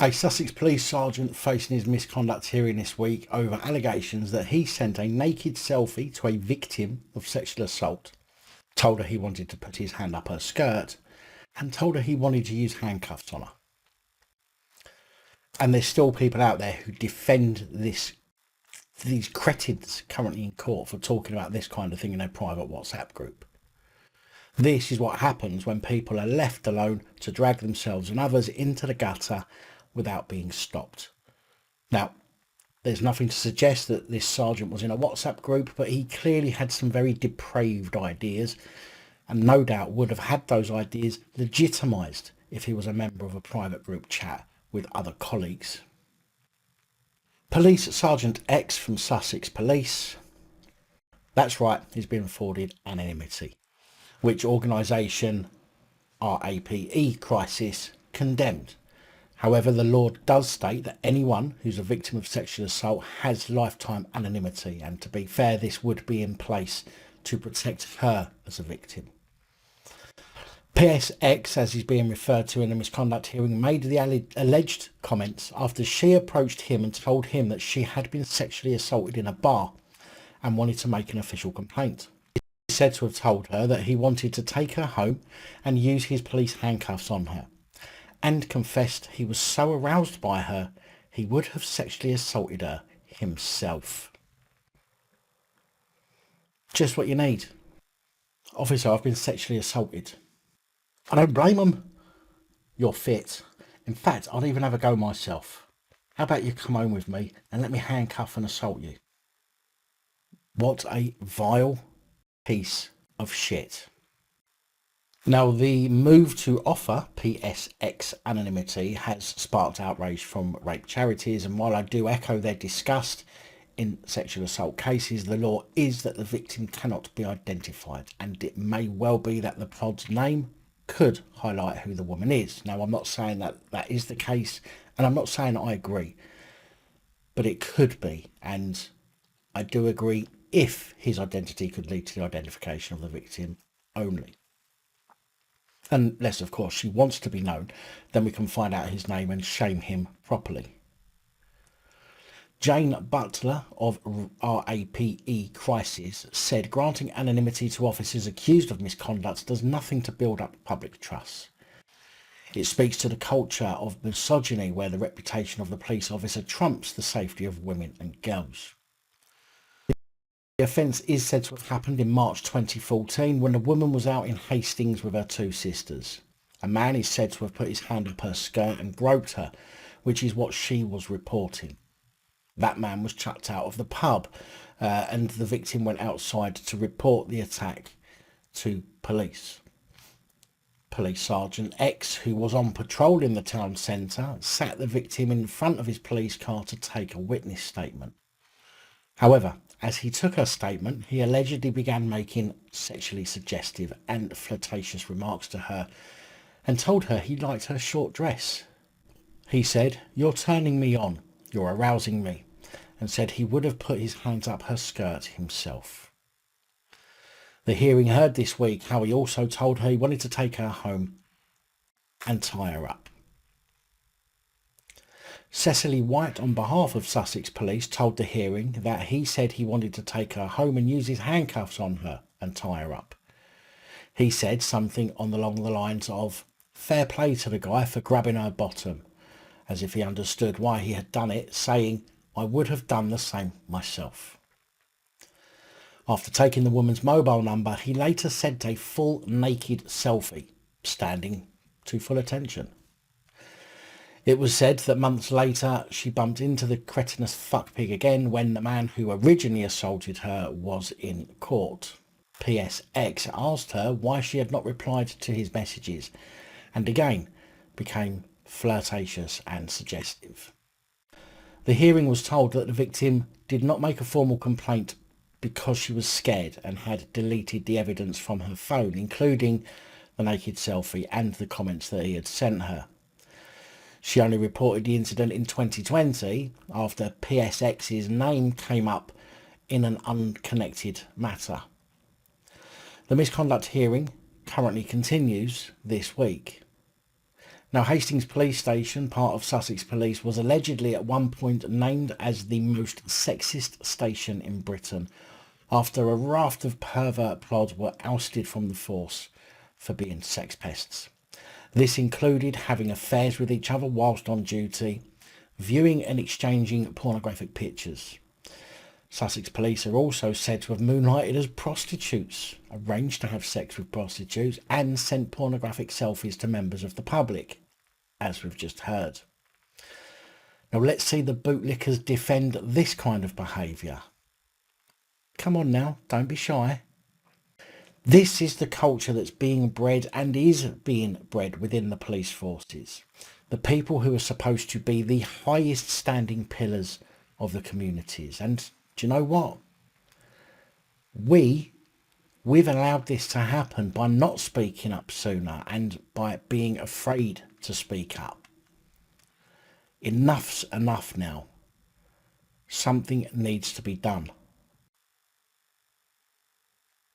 A Sussex Police Sergeant facing his misconduct hearing this week over allegations that he sent a naked selfie to a victim of sexual assault, told her he wanted to put his hand up her skirt, and told her he wanted to use handcuffs on her. And there's still people out there who defend these cretins currently in court for talking about this kind of thing in their private WhatsApp group. This is what happens when people are left alone to drag themselves and others into the gutter without being stopped. Now, there's nothing to suggest that this sergeant was in a WhatsApp group, but he clearly had some very depraved ideas and no doubt would have had those ideas legitimised if he was a member of a private group chat with other colleagues. Police Sergeant X from Sussex Police. That's right, he's been afforded anonymity, which organisation RAPE Crisis condemned. However, the law does state that anyone who's a victim of sexual assault has lifetime anonymity, and to be fair, this would be in place to protect her as a victim. PSX, as he's being referred to in the misconduct hearing, made the alleged comments after she approached him and told him that she had been sexually assaulted in a bar and wanted to make an official complaint. He said to have told her that he wanted to take her home and use his police handcuffs on her, and confessed he was so aroused by her he would have sexually assaulted her himself. Just what you need. Officer, I've been sexually assaulted. I don't blame him. You're fit. In fact, I'd even have a go myself. How about you come home with me and let me handcuff and assault you? What a vile piece of shit. Now, the move to offer PSX anonymity has sparked outrage from rape charities, and while I do echo their disgust in sexual assault cases, the law is that the victim cannot be identified, and it may well be that the pod's name could highlight who the woman is. Now, I'm not saying that that is the case, and I'm not saying I agree, but it could be, and I do agree if his identity could lead to the identification of the victim only. Unless, of course, she wants to be known, then we can find out his name and shame him properly. Jane Butler of RAPE Crisis said granting anonymity to officers accused of misconduct does nothing to build up public trust. It speaks to the culture of misogyny where the reputation of the police officer trumps the safety of women and girls. The offence is said to have happened in March 2014 when a woman was out in Hastings with her two sisters. A man is said to have put his hand up her skirt and groped her, which is what she was reporting. That man was chucked out of the pub and the victim went outside to report the attack to police. Police Sergeant X, who was on patrol in the town centre, sat the victim in front of his police car to take a witness statement. However, as he took her statement, he allegedly began making sexually suggestive and flirtatious remarks to her and told her he liked her short dress. He said, "You're turning me on, you're arousing me," and said he would have put his hands up her skirt himself. The hearing heard this week how he also told her he wanted to take her home and tie her up. Cecily White, on behalf of Sussex Police, told the hearing that he said he wanted to take her home and use his handcuffs on her and tie her up. He said something along the lines of, "Fair play to the guy for grabbing her bottom," as if he understood why he had done it, saying, "I would have done the same myself." After taking the woman's mobile number, he later sent a full naked selfie, standing to full attention. It was said that months later she bumped into the cretinous fuckpig again when the man who originally assaulted her was in court. PSX asked her why she had not replied to his messages, and again became flirtatious and suggestive. The hearing was told that the victim did not make a formal complaint because she was scared and had deleted the evidence from her phone, including the naked selfie and the comments that he had sent her. She only reported the incident in 2020 after PSX's name came up in an unconnected matter. The misconduct hearing currently continues this week. Now, Hastings Police Station, part of Sussex Police, was allegedly at one point named as the most sexist station in Britain after a raft of pervert plods were ousted from the force for being sex pests. This included having affairs with each other whilst on duty, viewing and exchanging pornographic pictures. Sussex Police are also said to have moonlighted as prostitutes, arranged to have sex with prostitutes, and sent pornographic selfies to members of the public, as we've just heard. Now let's see the bootlickers defend this kind of behaviour. Come on now, don't be shy. This is the culture that's being bred and is being bred within the police forces. The people who are supposed to be the highest standing pillars of the communities. And do you know what? We've allowed this to happen by not speaking up sooner and by being afraid to speak up. Enough's enough now. Something needs to be done.